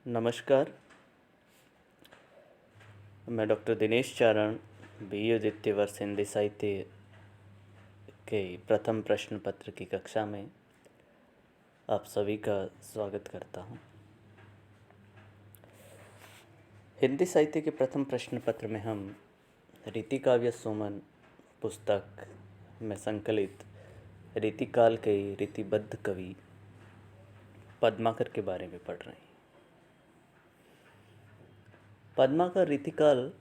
नमस्कार। मैं डॉक्टर दिनेश चारण, BA द्वितीय वर्ष हिंदी साहित्य के प्रथम प्रश्न पत्र की कक्षा में आप सभी का स्वागत करता हूं। हिंदी साहित्य के प्रथम प्रश्न पत्र में हम रीतिकाव्य सुमन पुस्तक में संकलित रीतिकाल के रीतिबद्ध कवि पद्माकर के बारे में पढ़ रहे हैं। पद्माकर रीतिकाल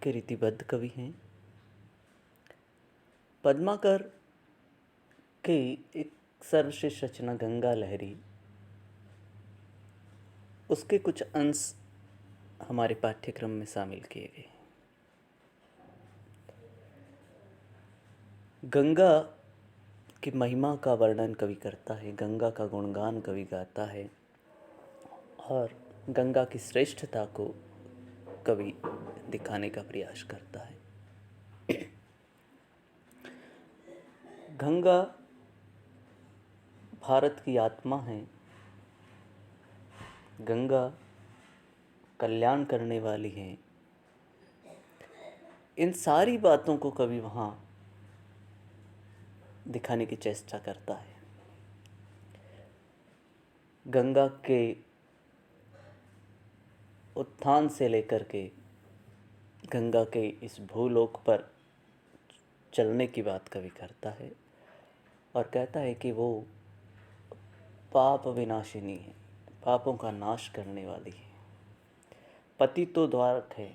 के रीतिबद्ध कवि हैं। पद्माकर की एक सर्वश्रेष्ठ रचना गंगा लहरी, उसके कुछ अंश हमारे पाठ्यक्रम में शामिल किए गए। गंगा की महिमा का वर्णन कवि करता है, गंगा का गुणगान कवि गाता है और गंगा की श्रेष्ठता को कवि दिखाने का प्रयास करता है। गंगा भारत की आत्मा है। गंगा कल्याण करने वाली है। इन सारी बातों को कवि वहाँ दिखाने की चेष्टा करता है। गंगा के उत्थान से लेकर के गंगा के इस भूलोक पर चलने की बात कवि करता है और कहता है कि वो पाप विनाशिनी है, पापों का नाश करने वाली है। पतितो द्वारक है,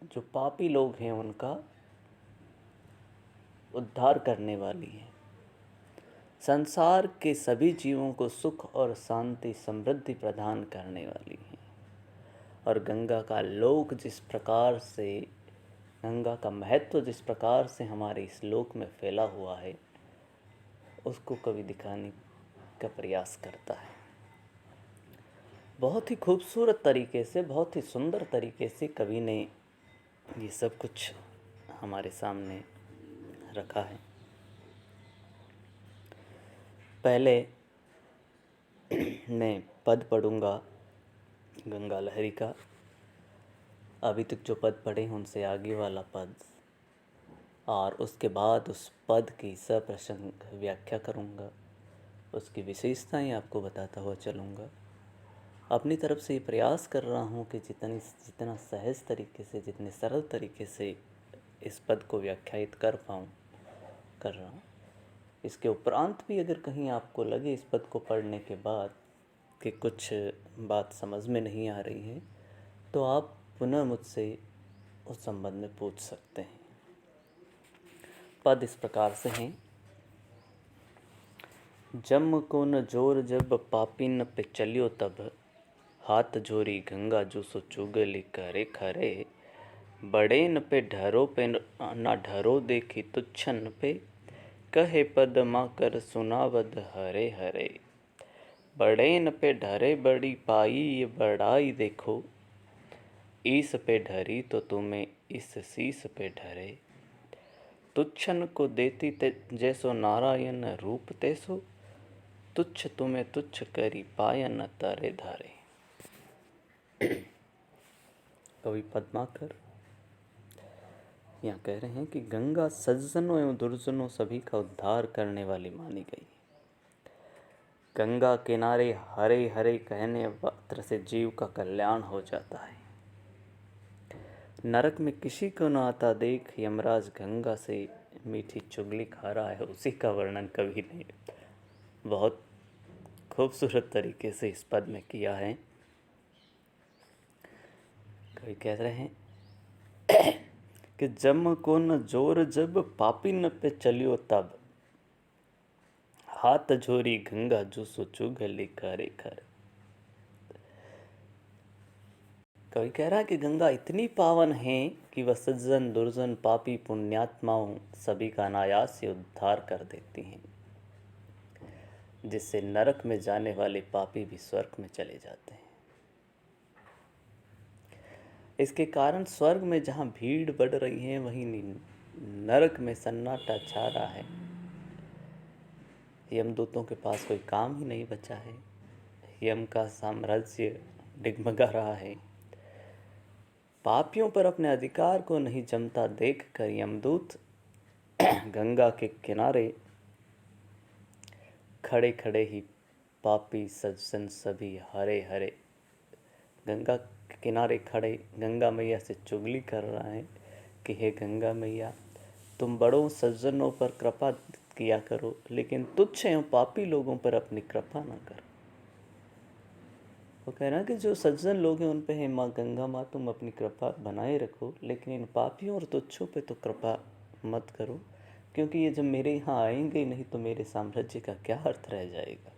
जो पापी लोग हैं उनका उद्धार करने वाली है। संसार के सभी जीवों को सुख और शांति समृद्धि प्रदान करने वाली है। और गंगा का लोक जिस प्रकार से, गंगा का महत्व जिस प्रकार से हमारे इस लोक में फैला हुआ है, उसको कवि दिखाने का प्रयास करता है। बहुत ही खूबसूरत तरीके से, बहुत ही सुंदर तरीके से कवि ने ये सब कुछ हमारे सामने रखा है। पहले मैं पद पढ़ूंगा गंगा लहरी का। अभी तक जो पद पढ़े हैं उनसे आगे वाला पद, और उसके बाद उस पद की सप्रसंग व्याख्या करूंगा, उसकी विशेषताएं आपको बताता हुआ चलूँगा। अपनी तरफ से ये प्रयास कर रहा हूँ कि जितना सहज तरीके से, जितने सरल तरीके से इस पद को व्याख्यायित कर रहा हूँ। इसके उपरांत भी अगर कहीं आपको लगे इस पद को पढ़ने के बाद कि कुछ बात समझ में नहीं आ रही है, तो आप पुनः मुझसे उस संबंध में पूछ सकते हैं। पद इस प्रकार से हैं। जम को न जोर जब पापिन पे चलियो तब, हाथ जोरी गंगा जो सो चुगली करे खरे, बड़ेन पे ढरो पे ना ढरो देखी तुच्छन पे, कहे पद्मा कर सुनावद हरे हरे। बड़ेन पे ढरे बड़ी पाई ये बड़ाई देखो, ईस पे ढरी तो तुम्हें इस शीस पे ढरे। तुच्छन को देती जैसो नारायण रूप तैसो, तुच्छ तुम्हें तुच्छ करी पायन तारे धारे। कवि पद्माकर यहाँ कह रहे हैं कि गंगा सज्जनों एवं दुर्जनों सभी का उद्धार करने वाली मानी गई। गंगा किनारे हरे हरे कहने मात्र से जीव का कल्याण हो जाता है। नरक में किसी को न आता देख, यमराज गंगा से मीठी चुगली खा रहा है। उसी का वर्णन कवि ने बहुत खूबसूरत तरीके से इस पद में किया है। कवि कह रहे हैं कि जम को न जोर जब पापी न पे चलियो तब, हाथ जोरी गंगा जो सो चुगली करे खरे। कवि कह रहा है कि गंगा इतनी पावन है कि वह सज्जन दुर्जन पापी पुण्यात्माओं सभी का अनायास से उद्धार कर देती हैं, जिससे नरक में जाने वाले पापी भी स्वर्ग में चले जाते हैं। इसके कारण स्वर्ग में जहाँ भीड़ बढ़ रही है, वहीं नरक में सन्नाटा छा रहा है। यमदूतों के पास कोई काम ही नहीं बचा है। यम का साम्राज्य डिगमगा रहा है। पापियों पर अपने अधिकार को नहीं जमता देखकर यमदूत गंगा के किनारे खड़े खड़े ही पापी सज्जन सभी हरे हरे, गंगा के किनारे खड़े गंगा मैया से चुगली कर रहा है कि हे गंगा मैया, तुम बड़ों सज्जनों पर कृपा किया करो, लेकिन तुच्छ एवं पापी लोगों पर अपनी कृपा न करो। वो कह रहा है कि जो सज्जन लोग हैं उन पे हे माँ गंगा माँ तुम अपनी कृपा बनाए रखो, लेकिन इन पापियों और तुच्छों पे तो कृपा मत करो, क्योंकि ये जब मेरे यहाँ आएंगे नहीं तो मेरे साम्राज्य का क्या अर्थ रह जाएगा।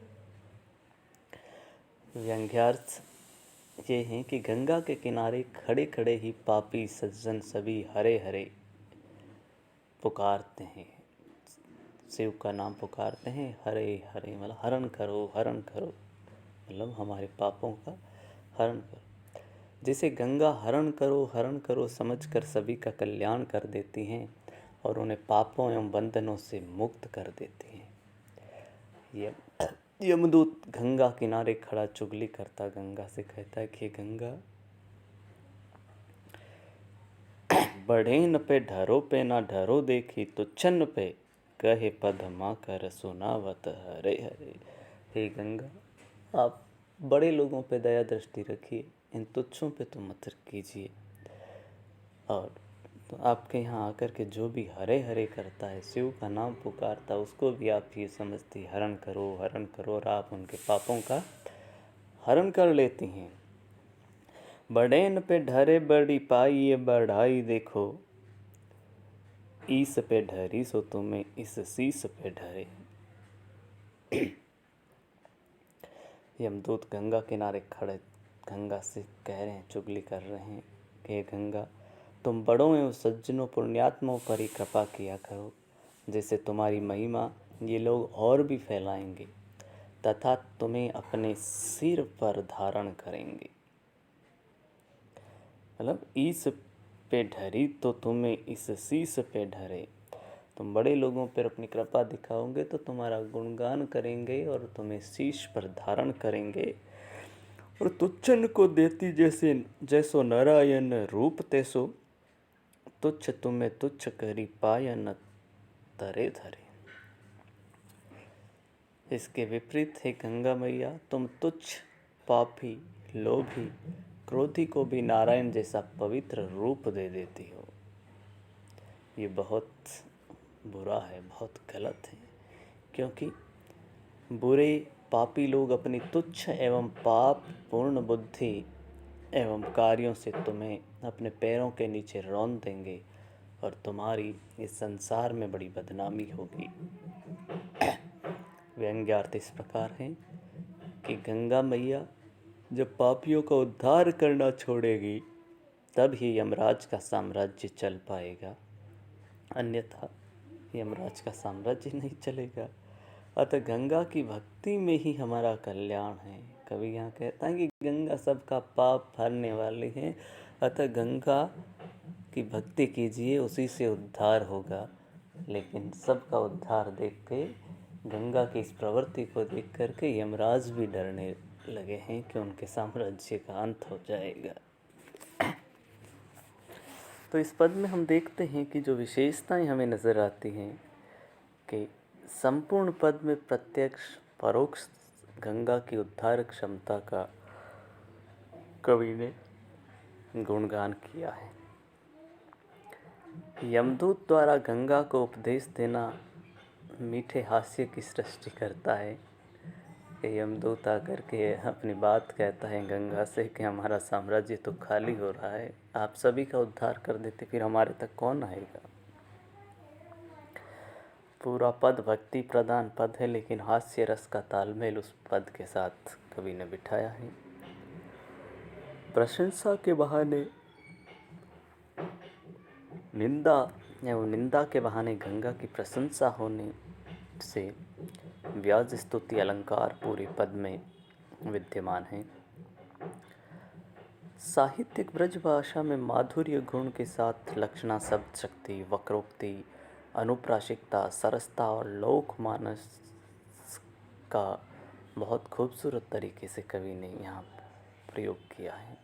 व्यंग्यार्थ ये हैं कि गंगा के किनारे खड़े खड़े ही पापी सज्जन सभी हरे हरे पुकारते हैं, शिव का नाम पुकारते हैं। हरे हरे मतलब हरण करो, मतलब हमारे पापों का हरण करो। जिसे गंगा हरण करो समझकर सभी का कल्याण कर देती हैं और उन्हें पापों एवं बंधनों से मुक्त कर देती हैं। यमदूत गंगा किनारे खड़ा चुगली करता गंगा से कहता है कि गंगा, बढ़ेन पे ढरो पे ना ढरो देखी, तुच्छन पे कहे पद माँ कर सुनावत हरे हरे। हे गंगा, आप बड़े लोगों पे दया दृष्टि रखिए, इन तुच्छों पे तो मत कीजिए। और तो आपके यहाँ आकर के जो भी हरे हरे करता है, शिव का नाम पुकारता, उसको भी आप ये समझती हरण करो और आप उनके पापों का हरण कर लेती हैं। बड़ेन पे ढरे बड़ी पाई ये बढ़ाई देखो, ईस पे ढरी सो तुम्हें इस शीस पे ढरे। यमदूत गंगा किनारे खड़े गंगा से कह रहे हैं, चुगली कर रहे हैं कि गंगा, तुम बड़ों एवं सज्जनों पुण्यात्माओं पर ही कृपा किया करो, जिससे तुम्हारी महिमा ये लोग और भी फैलाएंगे तथा तुम्हें अपने सिर पर धारण करेंगे। मतलब ईस पे ढरी तो तुम्हें इस शीस पे ढरे। तुम बड़े लोगों पर अपनी कृपा दिखाओगे तो तुम्हारा गुणगान करेंगे और तुम्हें शीश पर धारण करेंगे। और तुच्छन को देती जैसो नारायण रूप तैसो, तुच्छ तुम्हें तुच्छ करी पायन तरे धरे। इसके विपरीत है गंगा मैया, तुम तुच्छ पापी लोभी क्रोधी को भी नारायण जैसा पवित्र रूप दे देती हो। ये बहुत बुरा है, बहुत गलत है, क्योंकि बुरे पापी लोग अपनी तुच्छ एवं पाप पूर्ण बुद्धि एवं कार्यों से तुम्हें अपने पैरों के नीचे रौंद देंगे और तुम्हारी इस संसार में बड़ी बदनामी होगी। व्यंग्यार्थ इस प्रकार है कि गंगा मैया जब पापियों का उद्धार करना छोड़ेगी तब ही यमराज का साम्राज्य चल पाएगा, अन्यथा यमराज का साम्राज्य नहीं चलेगा। अतः गंगा की भक्ति में ही हमारा कल्याण है। कवि यहाँ कहता है कि गंगा सबका पाप हरने वाली है, अतः गंगा की भक्ति कीजिए, उसी से उद्धार होगा। लेकिन सबका उद्धार देख के, गंगा की इस प्रवृत्ति को देख करके यमराज भी डरने लगे हैं कि उनके साम्राज्य का अंत हो जाएगा। तो इस पद में हम देखते हैं कि जो विशेषताएं हमें नज़र आती हैं कि संपूर्ण पद में प्रत्यक्ष परोक्ष गंगा की उद्धार क्षमता का कवि ने गुणगान किया है। यमदूत द्वारा गंगा को उपदेश देना मीठे हास्य की सृष्टि करता है कि यमदूत आकर के अपनी बात कहता है गंगा से कि हमारा साम्राज्य तो खाली हो रहा है, आप सभी का उद्धार कर देते फिर हमारे तक कौन आएगा। पूरा पद भक्ति प्रधान पद है, लेकिन हास्य रस का तालमेल उस पद के साथ कवि ने बिठाया है। प्रशंसा के बहाने निंदा के बहाने गंगा की प्रशंसा होने से व्याज स्तुति अलंकार पूरे पद में विद्यमान है। साहित्यिक ब्रज भाषा में माधुर्य गुण के साथ लक्षणा, शब्द शक्ति, वक्रोक्ति, अनुप्राशिकता, सरसता और लोक मानस का बहुत खूबसूरत तरीके से कवि ने यहाँ प्रयोग किया है।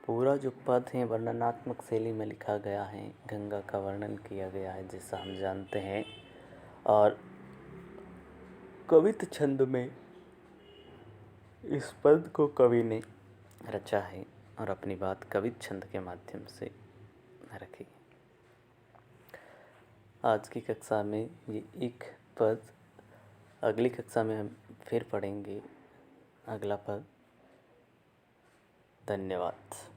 पूरा जो पद है वर्णनात्मक शैली में लिखा गया है, गंगा का वर्णन किया गया है जैसा हम जानते हैं, और कवित छंद में इस पद को कवि ने रचा है और अपनी बात कवित छंद के माध्यम से रखी। आज की कक्षा में ये एक पद, अगली कक्षा में हम फिर पढ़ेंगे अगला पद। धन्यवाद।